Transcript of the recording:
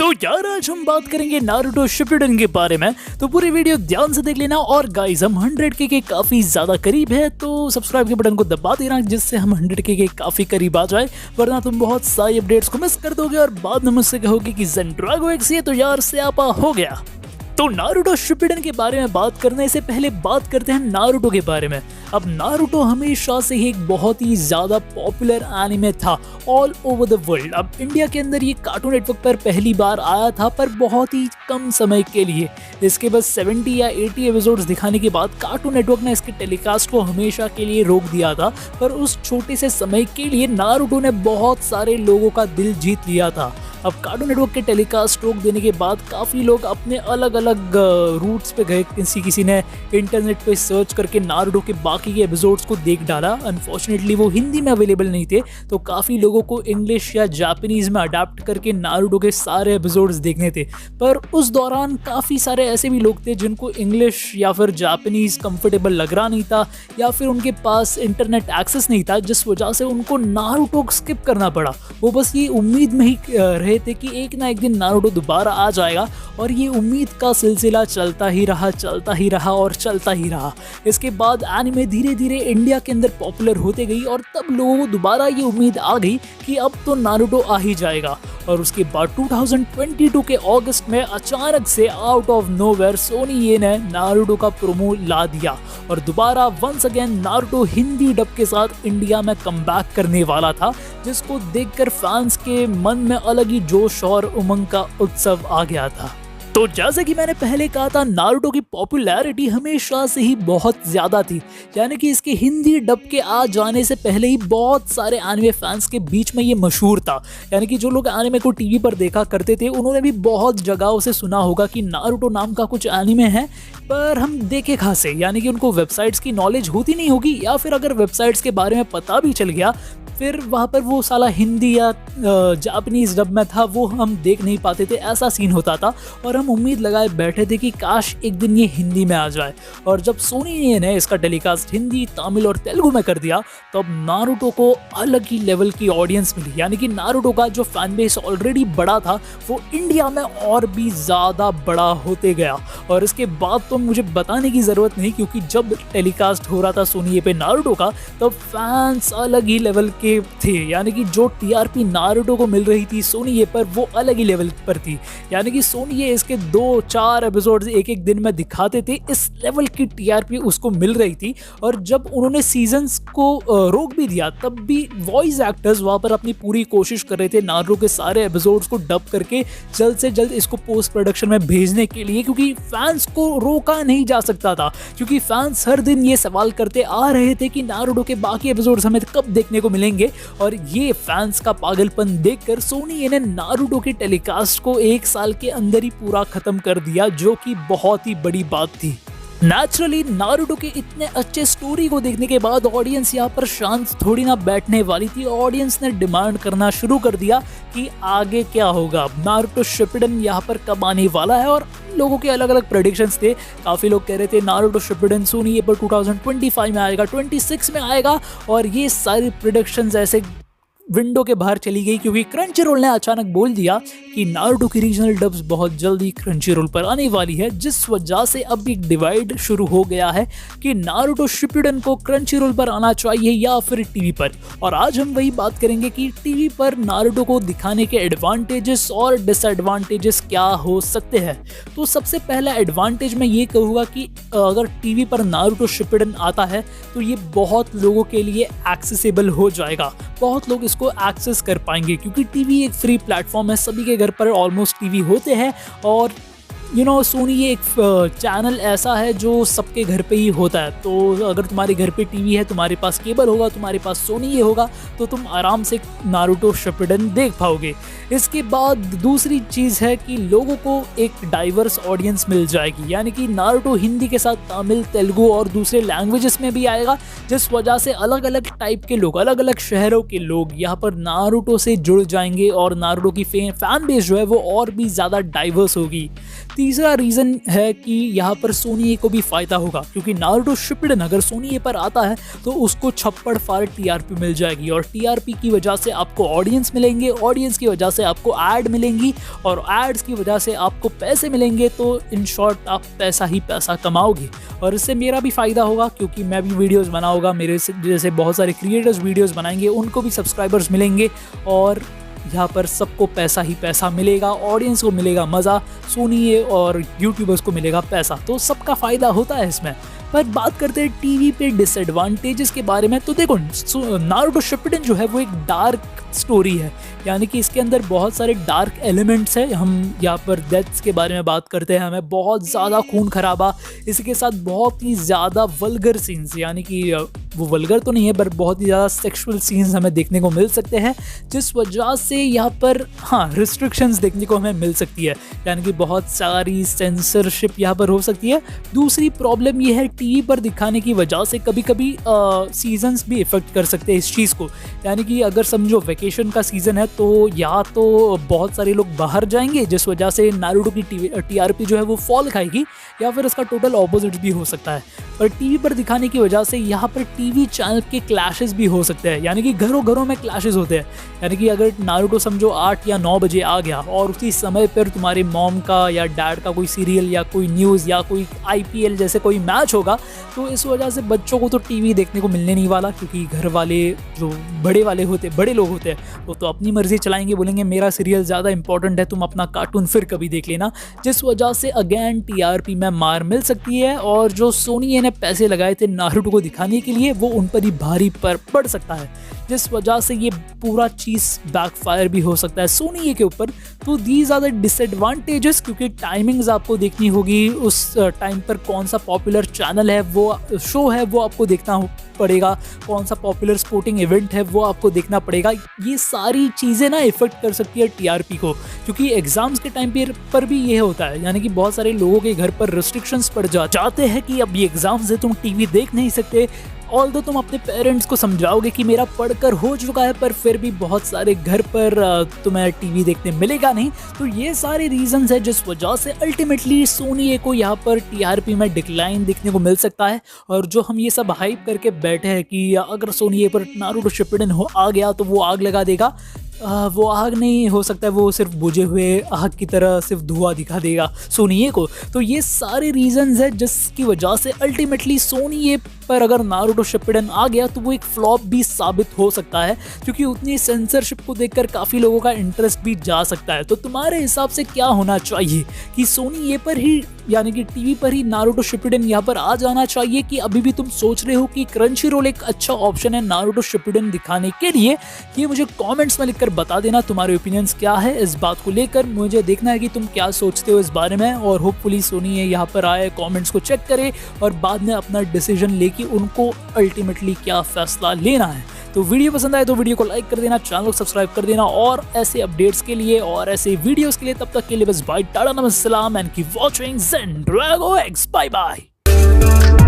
तो यार आज हम बात करेंगे नारुतो शिपुडेन के बारे में। तो पूरी वीडियो ध्यान से देख लेना। और गाइस हम 100K के काफी ज्यादा करीब है, तो सब्सक्राइब के बटन को दबा देना जिससे हम 100K के काफी करीब आ जाए, वरना तुम बहुत सारी अपडेट्स को मिस कर दोगे और बाद में मुझसे कहोगे कि ज़ेनड्रैगो एक्स ये तो यार स्यापा हो गया। तो नारुतो शिपुडेन के बारे में बात करने से पहले बात करते हैं नारुतो के बारे में। अब नारुतो हमेशा से ही एक बहुत ही ज़्यादा पॉपुलर एनिमे था ऑल ओवर द वर्ल्ड। अब इंडिया के अंदर ये कार्टून नेटवर्क पर पहली बार आया था, पर बहुत ही कम समय के लिए। इसके बस 70 या 80 एपिसोड्स दिखाने के बाद कार्टून नेटवर्क ने इसके टेलीकास्ट को हमेशा के लिए रोक दिया था। पर उस छोटे से समय के लिए नारुतो ने बहुत सारे लोगों का दिल जीत लिया था। अब कार्टून नेटवर्क के टेलीकास्ट रोक देने के बाद काफ़ी लोग अपने अलग अलग रूट्स पे गए। किसी ने इंटरनेट पे सर्च करके नारुतो के बाकी के एपिसोड्स को देख डाला। अनफॉर्चुनेटली वो हिंदी में अवेलेबल नहीं थे, तो काफ़ी लोगों को इंग्लिश या जापानीज़ में अडाप्ट करके नारुतो के सारे एपिसोड्स देखने थे। पर उस दौरान काफ़ी सारे ऐसे भी लोग थे जिनको इंग्लिश या फिर जापानीज़ कंफर्टेबल लग रहा नहीं था, या फिर उनके पास इंटरनेट एक्सेस नहीं था, जिस वजह से उनको नारुतो स्किप करना पड़ा। वो बस ये उम्मीद में ही रहे थे कि एक ना एक दिन नारुतो दोबारा आ जाएगा, और ये उम्मीद का सिलसिला चलता ही रहा और चलता ही रहा। इसके बाद एनिमे धीरे धीरे इंडिया के अंदर पॉपुलर होते गई, और तब लोगों को दोबारा ये उम्मीद आ गई कि अब तो नारुतो आ ही जाएगा। और उसके बाद 2022 के अगस्त में अचानक से आउट ऑफ नोवेयर सोनी ये ने नारुतो का प्रोमो ला दिया, और दोबारा once again Naruto Hindi dub के साथ इंडिया में कमबैक करने वाला था, जिसको देखकर फैंस के मन में अलग ही जोश और उमंग का उत्सव आ गया था। तो जैसे कि मैंने पहले कहा था, नारुतो की पॉपुलैरिटी हमेशा से ही बहुत ज़्यादा थी, यानी कि इसके हिंदी डब के आ जाने से पहले ही बहुत सारे एनिमे फैंस के बीच में ये मशहूर था। यानी कि जो लोग एनिमे को टीवी पर देखा करते थे उन्होंने भी बहुत जगहों से सुना होगा कि नारुतो नाम का कुछ एनिमे है, पर हम देखे खासे, यानी कि उनको वेबसाइट्स की नॉलेज होती नहीं होगी, या फिर अगर वेबसाइट्स के बारे में पता भी चल गया फिर वहाँ पर वो साला हिंदी या जापानीज़ डब में था, वो हम देख नहीं पाते थे। ऐसा सीन होता था, और हम उम्मीद लगाए बैठे थे कि काश एक दिन ये हिंदी में आ जाए। और जब सोनी ने इसका टेलीकास्ट हिंदी, तमिल और तेलुगु में कर दिया, तो अब नारुतो को अलग ही लेवल की ऑडियंस मिली। यानी कि नारुतो का जो फैन बेस ऑलरेडी बड़ा था वो इंडिया में और भी ज़्यादा बड़ा होते गया। और इसके बाद तो मुझे बताने की ज़रूरत नहीं, क्योंकि जब टेलीकास्ट हो रहा था सोनी पे नारुतो का, तब फैंस अलग ही लेवल के थे। यानी कि जो टीआरपी नारुतो को मिल रही थी सोनी ये पर, वो अलग ही लेवल पर थी। यानी कि सोनी ये इसके 2-4 एपिसोड्स एक दिन में दिखाते थे, इस लेवल की टीआरपी उसको मिल रही थी। और जब उन्होंने सीजन्स को रोक भी दिया, तब भी वॉइस एक्टर्स वहाँ पर अपनी पूरी कोशिश कर रहे थे नारुतो के सारे एपिसोड्स को डब करके जल्द से जल्द इसको पोस्ट प्रोडक्शन में भेजने के लिए, क्योंकि फैंस को रोका नहीं जा सकता था। क्योंकि फैंस हर दिन ये सवाल करते आ रहे थे कि नारुतो के बाकी एपिसोड्स हमें कब देखने को मिलेंगे। और ये फैंस का पागलपन देखकर सोनी ने नारुतो के टेलीकास्ट को 1 साल के अंदर ही पूरा खत्म कर दिया, जो कि बहुत ही बड़ी बात थी। नेचुरली नारुतो के इतने अच्छे स्टोरी को देखने के बाद ऑडियंस यहाँ पर शांत थोड़ी ना बैठने वाली थी। ऑडियंस ने डिमांड करना शुरू कर दिया कि आगे क्या होगा, नारुतो शिपुडेन यहाँ पर कब आने वाला है। और लोगों के अलग अलग प्रेडिक्शंस थे। काफ़ी लोग कह रहे थे नारुतो शिपुडेन सोनी पर 2025 में आएगा, 26 में आएगा, और ये सारी प्रेडिक्शंस ऐसे विंडो के बाहर चली गई, क्योंकि क्रंचीरोल ने अचानक बोल दिया कि नारुतो की रीजनल डब्स बहुत जल्दी क्रंचीरोल पर आने वाली है, जिस वजह से अब एक डिवाइड शुरू हो गया है कि नारुतो शिपुडेन को क्रंचीरोल पर आना चाहिए या फिर टीवी पर। और आज हम वही बात करेंगे कि टीवी पर नारुतो को दिखाने के एडवांटेजेस और डिसएडवांटेजेस क्या हो सकते हैं। तो सबसे पहला एडवांटेज मैं ये कहूँगा कि अगर टीवी पर नारुतो शिपुडेन आता है तो ये बहुत लोगों के लिए एक्सेसिबल हो जाएगा, बहुत लोग इसको एक्सेस कर पाएंगे, क्योंकि टीवी एक फ्री प्लेटफॉर्म है। सभी के घर पर ऑलमोस्ट टीवी होते हैं, और सोनी ये एक चैनल ऐसा है जो सबके घर पे ही होता है। तो अगर तुम्हारे घर पे टीवी है, तुम्हारे पास केबल होगा, तुम्हारे पास सोनी ये होगा, तो तुम आराम से नारुतो शिपुडेन देख पाओगे। इसके बाद दूसरी चीज़ है कि लोगों को एक डाइवर्स ऑडियंस मिल जाएगी। यानी कि नारुतो हिंदी के साथ तमिल, तेलुगु और दूसरे लैंग्वेजेस में भी आएगा, जिस वजह से अलग अलग टाइप के लोग, अलग अलग शहरों के लोग यहाँ पर नारुतो से जुड़ जाएंगे, और नारुतो की फैन बेस जो है वो और भी ज़्यादा डाइवर्स होगी। तीसरा रीज़न है कि यहाँ पर सोनी को भी फ़ायदा होगा, क्योंकि नारुतो शिपुडेन अगर सोनी पर आता है तो उसको छप्पड़ फाड़ टीआरपी मिल जाएगी, और टीआरपी की वजह से आपको ऑडियंस मिलेंगे, ऑडियंस की वजह से आपको ऐड मिलेंगी, और एड्स की वजह से आपको पैसे मिलेंगे। तो इन शॉर्ट आप पैसा ही पैसा कमाओगे, और इससे मेरा भी फ़ायदा होगा क्योंकि मैं भी वीडियोज़ बनाऊँगा, मेरे जैसे बहुत सारे क्रिएटर्स वीडियोज़ बनाएंगे, उनको भी सब्सक्राइबर्स मिलेंगे, और यहाँ पर सबको पैसा ही पैसा मिलेगा, ऑडियंस को मिलेगा मज़ा, सोनी और यूट्यूबर्स को मिलेगा पैसा, तो सबका फ़ायदा होता है इसमें। पर बात करते हैं टीवी पे डिसएडवांटेजेस के बारे में, तो देखो नारुतो शिपुडेन जो है वो एक डार्क स्टोरी है, यानी कि इसके अंदर बहुत सारे डार्क एलिमेंट्स हैं। हम यहाँ पर डेथ्स के बारे में बात करते हैं, हमें बहुत ज़्यादा खून खराबा, इसके साथ बहुत ही ज़्यादा वल्गर सीन्स, यानी कि वो वल्गर तो नहीं है पर बहुत ही ज़्यादा सेक्सुअल सीन्स हमें देखने को मिल सकते हैं, जिस वजह से यहाँ पर रिस्ट्रिक्शंस देखने को हमें मिल सकती है, यानी कि बहुत सारी सेंसरशिप यहाँ पर हो सकती है। दूसरी प्रॉब्लम ये है टीवी पर दिखाने की वजह से कभी कभी सीजन्स भी इफेक्ट कर सकते हैं इस चीज़ को, यानी कि अगर समझो वेकेशन का सीज़न है तो या तो बहुत सारे लोग बाहर जाएंगे जिस वजह से नारुतो की टीआरपी जो है वो फॉल खाएगी, या फिर इसका टोटल ऑपोजिट भी हो सकता है। पर टीवी पर दिखाने की वजह से यहाँ पर टीवी चैनल के क्लैशेस भी हो सकते हैं, यानी कि घरों घरों में क्लैशेस होते हैं, यानी कि अगर नारुतो समझो 8 या 9 बजे आ गया और उसी समय पर तुम्हारे मॉम का या डैड का कोई सीरियल या कोई न्यूज़ या कोई आईपीएल जैसे कोई मैच होगा, तो इस वजह से बच्चों को तो टीवी देखने को मिलने नहीं वाला, क्योंकि घर वाले जो बड़े लोग होते हैं वो तो अपनी मर्जी चलाएंगे, बोलेंगे मेरा सीरियल ज़्यादा इंपॉर्टेंट है, तुम अपना कार्टून फिर कभी देख लेना, जिस वजह से अगेन टीआरपी में मार मिल सकती है, और जो सोनी ने पैसे लगाए थे नारुतो को दिखाने के लिए वो उन पर ही भारी पर पड़ सकता है, जिस वजह से ये पूरा चीज़ बैकफायर भी हो सकता है सोनी के ऊपर। तो दीज आर द डिसएडवांटेजेस, क्योंकि टाइमिंग्स आपको देखनी होगी, उस टाइम पर कौन सा पॉपुलर चैनल है वो शो है वो आपको देखना पड़ेगा, कौन सा पॉपुलर स्पोर्टिंग इवेंट है वो आपको देखना पड़ेगा। ये सारी चीज़ें ना इफेक्ट कर सकती है टीआरपी को, क्योंकि एग्जाम्स के टाइम पर भी ये होता है, यानी कि बहुत सारे लोगों के घर पर रिस्ट्रिक्शंस पड़ जाते हैं कि अब ये एग्जाम्स है, तुम टीवी देख नहीं सकते। ऑल्दो तुम अपने पेरेंट्स को समझाओगे कि मेरा पढ़कर हो चुका है, पर फिर भी बहुत सारे घर पर तुम्हें टीवी देखने मिलेगा नहीं। तो ये सारे रीजंस है जिस वजह से अल्टीमेटली सोनी को यहाँ पर टीआरपी में डिक्लाइन देखने को मिल सकता है। और जो हम ये सब हाइप करके बैठे हैं कि अगर सोनी पर नारुतो शिपुडेन आ गया तो वो आग लगा देगा, वो आग नहीं हो सकता है, वो सिर्फ बुझे हुए आग की तरह सिर्फ धुआं दिखा देगा सोनी को। तो ये सारे रीजंस है जिसकी वजह से अल्टीमेटली सोनी पर अगर नारुतो शिपुडेन आ गया तो वो एक फ्लॉप भी साबित हो सकता है, क्योंकि उतनी सेंसरशिप को देखकर काफ़ी लोगों का इंटरेस्ट भी जा सकता है। तो तुम्हारे हिसाब से क्या होना चाहिए कि सोनी पर ही यानी कि टीवी पर ही नारुतो शिपुडेन यहाँ पर आ जाना चाहिए, कि अभी भी तुम सोच रहे हो कि क्रंचीरोल एक अच्छा ऑप्शन है नारुतो शिपुडेन दिखाने के लिए? ये मुझे कमेंट्स में लिखकर बता देना तुम्हारे ओपिनियंस क्या है इस बात को लेकर। मुझे देखना है कि तुम क्या सोचते हो इस बारे में, और होपफुली सोनी यहाँ पर आए, कमेंट्स को चेक करे और बाद में अपना डिसीजन ले कि उनको अल्टीमेटली क्या फैसला लेना है। तो वीडियो पसंद आए तो वीडियो को लाइक कर देना, चैनल को सब्सक्राइब कर देना, और ऐसे अपडेट्स के लिए और ऐसे वीडियोस के लिए तब तक के लिए बस बाय, टाटा, नमस्ते, सलाम and keep watching Zen Dragon X. Bye bye.